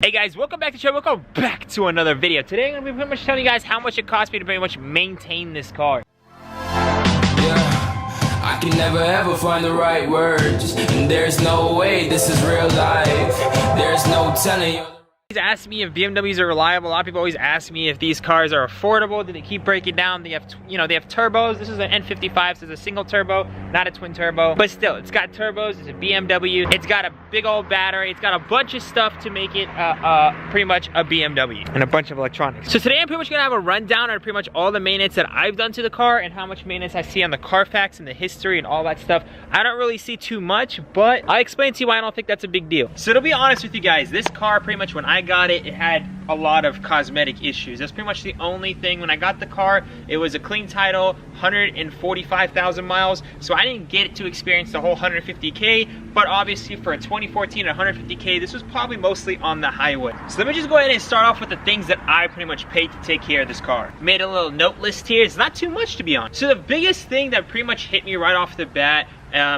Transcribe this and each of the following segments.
Hey guys, welcome back to the show. Welcome back to another video. Today I'm going to be pretty much telling you guys how much it cost me to pretty much maintain this car. Yeah, I can never ever find the right words, and there's no way this is real life. There's no telling you. Ask me if BMWs are reliable. A lot of people always ask me if these cars are affordable. Do they keep breaking down? They have, they have turbos. This is an N55, so it's a single turbo, not a twin turbo. But still, it's got turbos. It's a BMW. It's got a big old battery. It's got a bunch of stuff to make it pretty much a BMW and a bunch of electronics. So today I'm pretty much gonna have a rundown on pretty much all the maintenance that I've done to the car and how much maintenance I see on the Carfax and the history and all that stuff. I don't really see too much, but I'll explain to you why I don't think that's a big deal. So to be honest with you guys, this car pretty much when I got it, it had a lot of cosmetic issues. That's pretty much the only thing. When I got the car, it was a clean title, 145,000 miles, so I didn't get to experience the whole 150K, but obviously for a 2014 at 150K, this was probably mostly on the highway. So let me just go ahead and start off with the things that I pretty much paid to take care of this car. Made a little note list here. It's not too much, to be honest. So the biggest thing that pretty much hit me right off the bat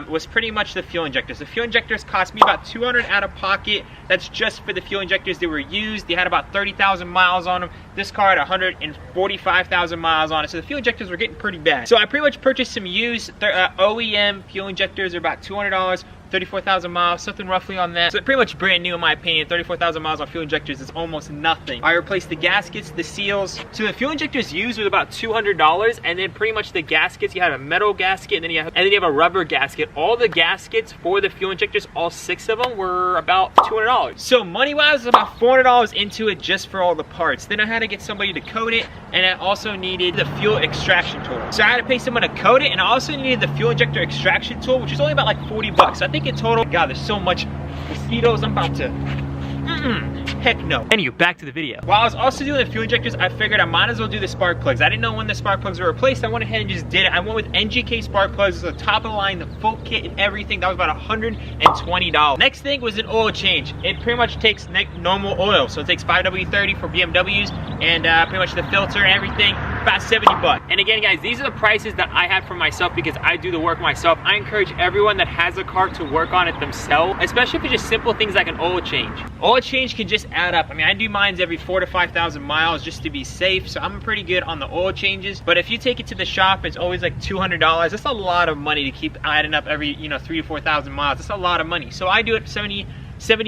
was pretty much the fuel injectors. The fuel injectors cost me about $200 out of pocket. That's just for the fuel injectors. They were used. They had about 30,000 miles on them. This car had 145,000 miles on it. So the fuel injectors were getting pretty bad. So I pretty much purchased some used OEM fuel injectors. They're about $200. 34,000 miles, something roughly on that. So pretty much brand new in my opinion. 34,000 miles on fuel injectors is almost nothing. I replaced the gaskets, the seals. So the fuel injectors used was about $200, and then pretty much the gaskets, you had a metal gasket, and then you have a rubber gasket. All the gaskets for the fuel injectors, all 6 of them, were about $200. So money-wise, about $400 into it just for all the parts. Then I had to get somebody to coat it, and I also needed the fuel extraction tool. So I had to pay someone to coat it, and I also needed the fuel injector extraction tool, which is only about like 40 bucks. So I think in total, God, there's so much mosquitoes. I'm about to, heck no. Anyway, back to the video. While I was also doing the fuel injectors, I figured I might as well do the spark plugs. I didn't know when the spark plugs were replaced. I went ahead and just did it. I went with NGK spark plugs. It was the top of the line, the full kit and everything. That was about $120. Next thing was an oil change. It pretty much takes normal oil. So it takes 5W30 for BMWs and pretty much the filter and everything, about 70 bucks. And again, guys, these are the prices that I have for myself because I do the work myself. I encourage everyone that has a car to work on it themselves, especially if it's just simple things like an oil change. Oil change can just add up. I mean, I do mines every 4,000 to 5,000 miles just to be safe, so I'm pretty good on the oil changes. But if you take it to the shop, it's always like $200. That's a lot of money to keep adding up every 3,000 to 4,000 miles. That's a lot of money. So I do it 70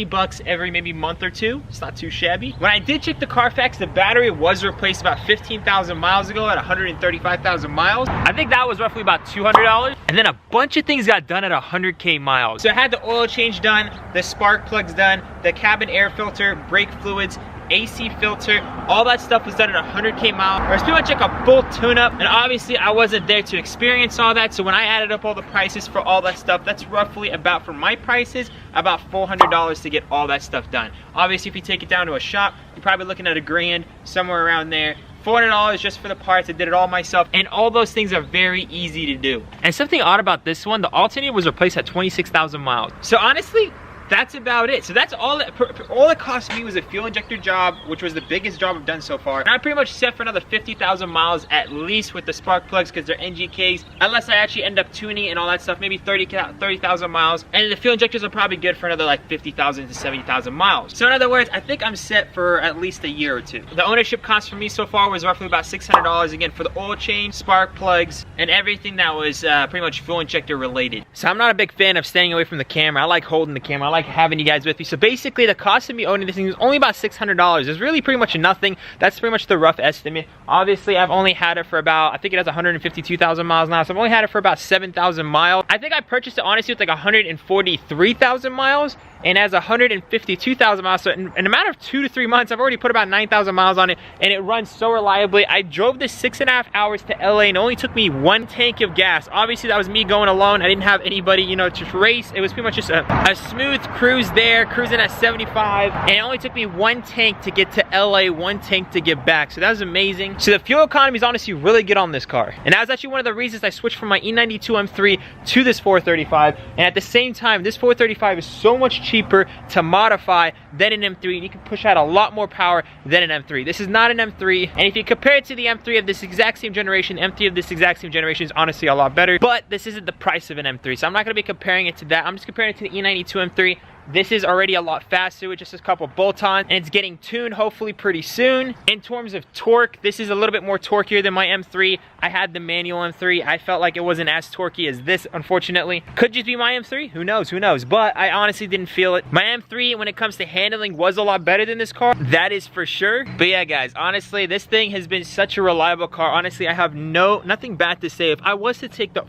bucks every maybe month or two. It's not too shabby. When I did check the Carfax, the battery was replaced about 15,000 miles ago at 135,000 miles. I think that was roughly about $200. And then a bunch of things got done at 100K miles. So I had the oil change done, the spark plugs done, the cabin air filter, brake fluids, AC filter, all that stuff was done at 100K miles. It was pretty much like a full tune-up, and obviously I wasn't there to experience all that, so when I added up all the prices for all that stuff, that's roughly about, for my prices, about $400 to get all that stuff done. Obviously, if you take it down to a shop, you're probably looking at $1,000, somewhere around there. $400 just for the parts. I did it all myself, and all those things are very easy to do. And something odd about this one, the alternator was replaced at 26,000 miles. So honestly, that's about it. So that's all it cost me was a fuel injector job, which was the biggest job I've done so far. And I pretty much set for another 50,000 miles at least with the spark plugs because they're NGKs, unless I actually end up tuning and all that stuff, maybe 30,000 miles. And the fuel injectors are probably good for another like 50,000 to 70,000 miles. So in other words, I think I'm set for at least a year or two. The ownership cost for me so far was roughly about $600 again for the oil change, spark plugs, and everything that was pretty much fuel injector related. So I'm not a big fan of staying away from the camera. I like holding the camera. I like having you guys with me. So basically the cost of me owning this thing is only about $600. It's really pretty much nothing. That's pretty much the rough estimate. Obviously I've only had it for about, I think it has 152,000 miles now, so I've only had it for about 7,000 miles. I think I purchased it honestly with like 143,000 miles and has 152,000 miles. So in a matter of 2 to 3 months, I've already put about 9,000 miles on it, and it runs so reliably. I drove this 6.5 hours to LA, and it only took me 1 tank of gas. Obviously, that was me going alone. I didn't have anybody, to race. It was pretty much just a smooth cruise there, cruising at 75, and it only took me 1 tank to get to LA, 1 tank to get back. So that was amazing. So the fuel economy is honestly really good on this car, and that was actually one of the reasons I switched from my E92 M3 to this 435. And at the same time, this 435 is so much cheaper to modify than an M3, and you can push out a lot more power than an M3. This is not an M3, and if you compare it to the M3 of this exact same generation, M3 of this exact same generation is honestly a lot better, but this isn't the price of an M3, so I'm not going to be comparing it to that. I'm just comparing it to the E92 M3, This is already a lot faster with just a couple bolt-ons, and it's getting tuned hopefully pretty soon. In terms of torque, this is a little bit more torquier than my M3. I had the manual M3. I felt like it wasn't as torquey as this, unfortunately. Could just be my M3, who knows, but I honestly didn't feel it. My M3, when it comes to handling, was a lot better than this car, that is for sure. But yeah, guys, honestly, this thing has been such a reliable car. Honestly, I have nothing bad to say. If I was to take the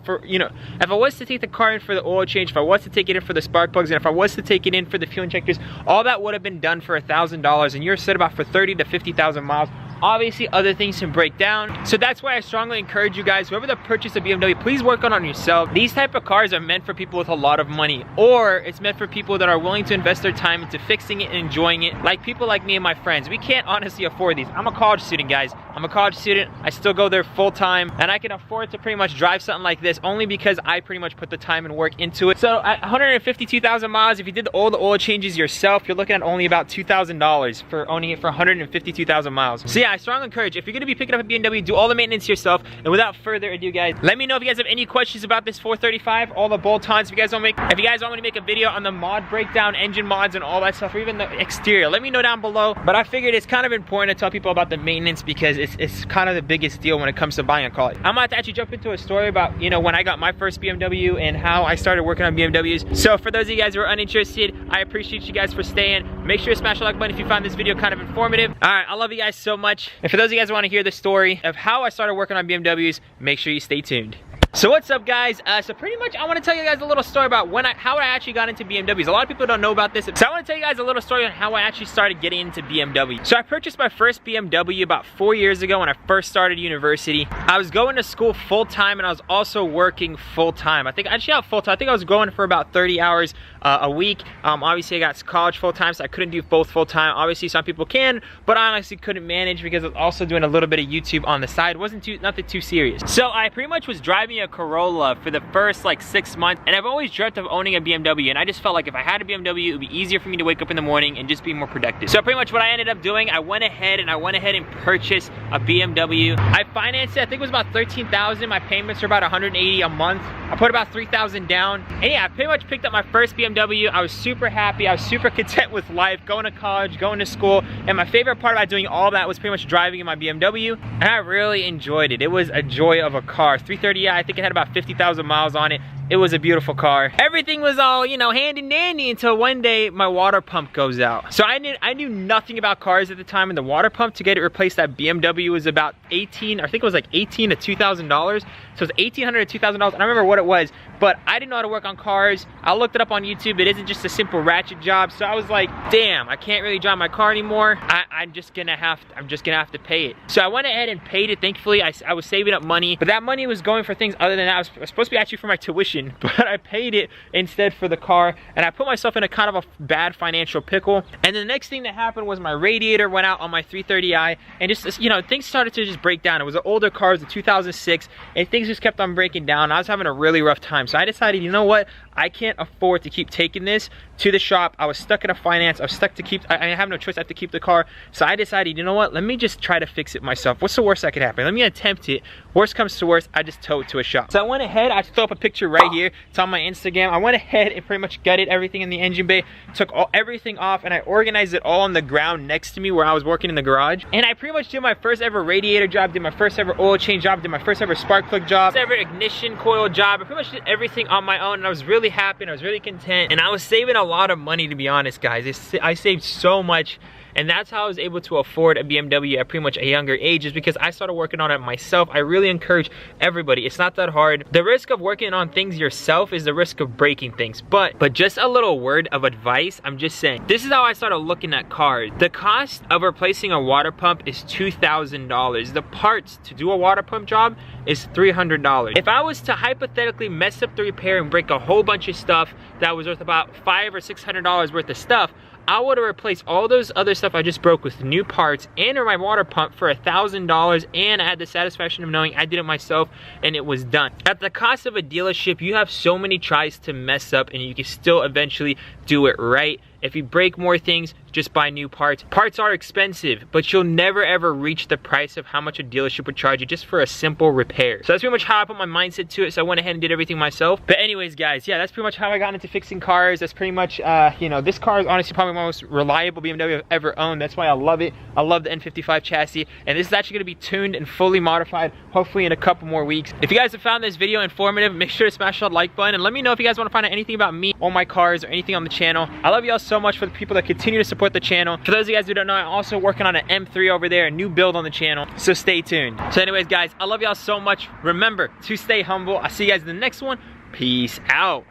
car in for the oil change, if I was to take it in for the spark plugs, and if I was to take it in for the fuel injectors, all that would have been done for $1,000, and you're set about for 30 to 50,000 miles. Obviously, other things can break down. So that's why I strongly encourage you guys, whoever the purchase a BMW, please work on yourself. These type of cars are meant for people with a lot of money, or it's meant for people that are willing to invest their time into fixing it and enjoying it. Like people like me and my friends. We can't honestly afford these. I'm a college student, guys. I'm a college student. I still go there full time, and I can afford to pretty much drive something like this only because I pretty much put the time and work into it. So at 152,000 miles, if you did all the oil changes yourself, you're looking at only about $2,000 for owning it for 152,000 miles. So yeah, I strongly encourage, if you're gonna be picking up a BMW, do all the maintenance yourself. And without further ado, guys, let me know if you guys have any questions about this 435, all the bolt-ons. If you guys want me to make a video on the mod breakdown, engine mods, and all that stuff, or even the exterior, let me know down below. But I figured it's kind of important to tell people about the maintenance because it's kind of the biggest deal when it comes to buying a car. I'm about to actually jump into a story about, you know, when I got my first BMW and how I started working on BMWs. So for those of you guys who are uninterested, I appreciate you guys for staying. Make sure to smash the like button if you found this video kind of informative. All right, I love you guys so much. And for those of you guys who want to hear the story of how I started working on BMWs, make sure you stay tuned. So what's up, guys? So pretty much I want to tell you guys a little story about how I actually got into BMWs. A lot of people don't know about this. So I want to tell you guys a little story on how I actually started getting into BMW. So I purchased my first BMW about 4 years ago when I first started university. I was going to school full time and I was also working full time. I think actually not full time. I think I was going for about 30 hours a week. Obviously I got college full time, so I couldn't do both full time. Obviously some people can, but I honestly couldn't manage because I was also doing a little bit of YouTube on the side. It wasn't nothing too serious. So I pretty much was driving a Corolla for the first like 6 months, and I've always dreamt of owning a BMW, and I just felt like if I had a BMW, it would be easier for me to wake up in the morning and just be more productive. So pretty much what I ended up doing, I went ahead and purchased a BMW. I financed it. I think it was about $13,000. My payments were about $180 a month. I put about $3,000 down, and yeah, I pretty much picked up my first BMW. I was super happy. I was super content with life, going to college, going to school, and my favorite part about doing all that was pretty much driving in my BMW, and I really enjoyed it. It was a joy of a car. 330i, I think it had about 50,000 miles on it. It was a beautiful car. Everything was all, you know, handy dandy until one day my water pump goes out. So I knew nothing about cars at the time, and the water pump to get it replaced at BMW was about I think it was like $1,800 to $2,000. So it's $1,800 to $2,000. I don't remember what it was, but I didn't know how to work on cars. I looked it up on YouTube. It isn't just a simple ratchet job. So I was like, damn, I can't really drive my car anymore. I'm just gonna have to pay it. So I went ahead and paid it. Thankfully, I was saving up money, but that money was going for things other than that. It was supposed to be actually for my tuition, but I paid it instead for the car, and I put myself in a kind of a bad financial pickle. And the next thing that happened was my radiator went out on my 330i, and just, you know, things started to just break down. It was an older car, it was a 2006, and things just kept on breaking down. I was having a really rough time, so I decided, you know what, I can't afford to keep taking this to the shop. I was stuck in a finance. I was stuck to keep, I have no choice. I have to keep the car. So I decided, you know what, let me just try to fix it myself. What's the worst that could happen? Let me attempt it. Worst comes to worst, I just tow it to a shop. So I went ahead, I threw up a picture right here. It's on my Instagram. I went ahead and pretty much gutted everything in the engine bay, took everything off, and I organized it all on the ground next to me where I was working in the garage. And I pretty much did my first ever radiator job, did my first ever oil change job, did my first ever spark plug job, first ever ignition coil job. I pretty much did everything on my own, and I was really happy and I was really content, and I was saving a lot of money, to be honest, guys. I saved so much, and that's how I was able to afford a BMW at pretty much a younger age, is because I started working on it myself. I really encourage everybody, it's not that hard. The risk of working on things yourself is the risk of breaking things, but just a little word of advice, I'm just saying, this is how I started looking at cars. The cost of replacing a water pump is $2,000. The parts to do a water pump job is $300. If I was to hypothetically mess up the repair and break a whole bunch of stuff that was worth about $500 or $600 worth of stuff, I would have replaced all those other stuff I just broke with new parts and my water pump for $1,000, and I had the satisfaction of knowing I did it myself and it was done. At the cost of a dealership, you have so many tries to mess up and you can still eventually do it right If you break more things, just buy new parts. Parts are expensive, but you'll never ever reach the price of how much a dealership would charge you just for a simple repair. So that's pretty much how I put my mindset to it. So I went ahead and did everything myself. But anyways, guys, yeah, that's pretty much how I got into fixing cars. That's pretty much, you know, this car is honestly probably my most reliable BMW I've ever owned. That's why I love it. I love the N55 chassis. And this is actually gonna be tuned and fully modified, hopefully in a couple more weeks. If you guys have found this video informative, make sure to smash that like button and let me know if you guys want to find out anything about me or my cars or anything on the channel. I love y'all so much for the people that continue to support the channel. For those of you guys who don't know, I'm also working on an M3 over there, a new build on the channel, so stay tuned. So anyways, guys, I love y'all so much. Remember to stay humble. I'll see you guys in the next one. Peace out.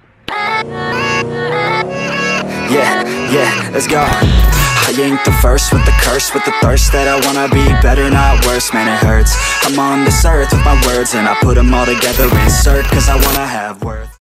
Yeah, let's go. I ain't the first with the curse, with the thirst that I wanna be better, not worse. Man, it hurts. I'm on this earth with my words, and I put them all together, insert, cause I wanna have worth.